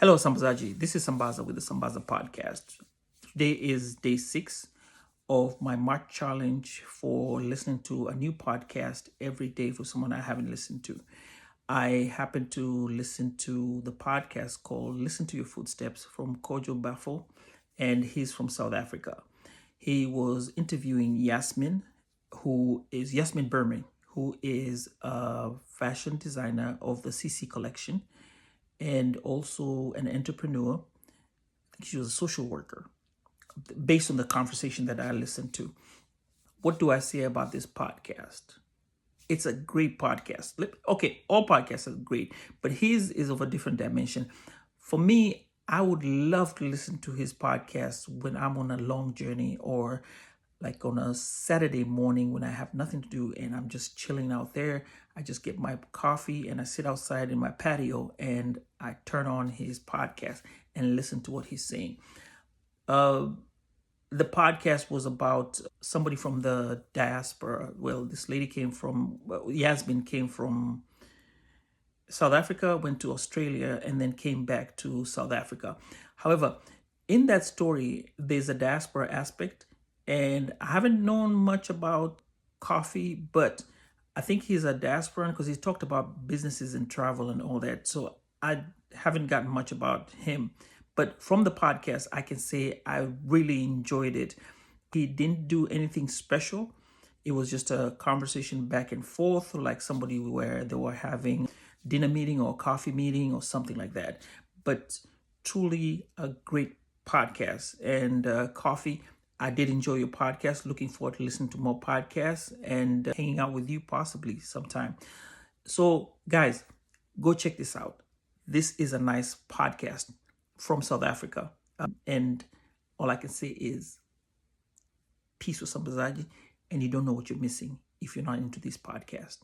Hello, Sambazaji. This is Sambaza with the Sambaza podcast. Today is day 6 of my March challenge for listening to a new podcast every day for someone I haven't listened to. I happened to listen to the podcast called Listen to Your Footsteps from Kojo Baffoe, and he's from South Africa. He was interviewing Yasmin Furmie, who is a fashion designer of the CC collection and also an entrepreneur. I think she was a social worker, based on the conversation that I listened to. What do I say about this podcast? It's a great podcast. Okay, all podcasts are great, but his is of a different dimension. For me, I would love to listen to his podcast when I'm on a long journey or like on a Saturday morning when I have nothing to do and I'm just chilling out there. I just get my coffee and I sit outside in my patio and I turn on his podcast and listen to what he's saying. The podcast was about somebody from the diaspora. Well, this lady Yasmin came from South Africa, went to Australia, and then came back to South Africa. However, in that story, there's a diaspora aspect, and I haven't known much about coffee, but I think he's a diasporan because he talked about businesses and travel and all that. So I haven't gotten much about him. But from the podcast, I can say I really enjoyed it. He didn't do anything special. It was just a conversation back and forth, like somebody where they were having dinner meeting or coffee meeting or something like that. But truly a great podcast. And Coffee, I did enjoy your podcast. Looking forward to listening to more podcasts and hanging out with you possibly sometime. So guys, go check this out. This is a nice podcast from South Africa. And all I can say is peace with Sambazaji, and you don't know what you're missing if you're not into this podcast.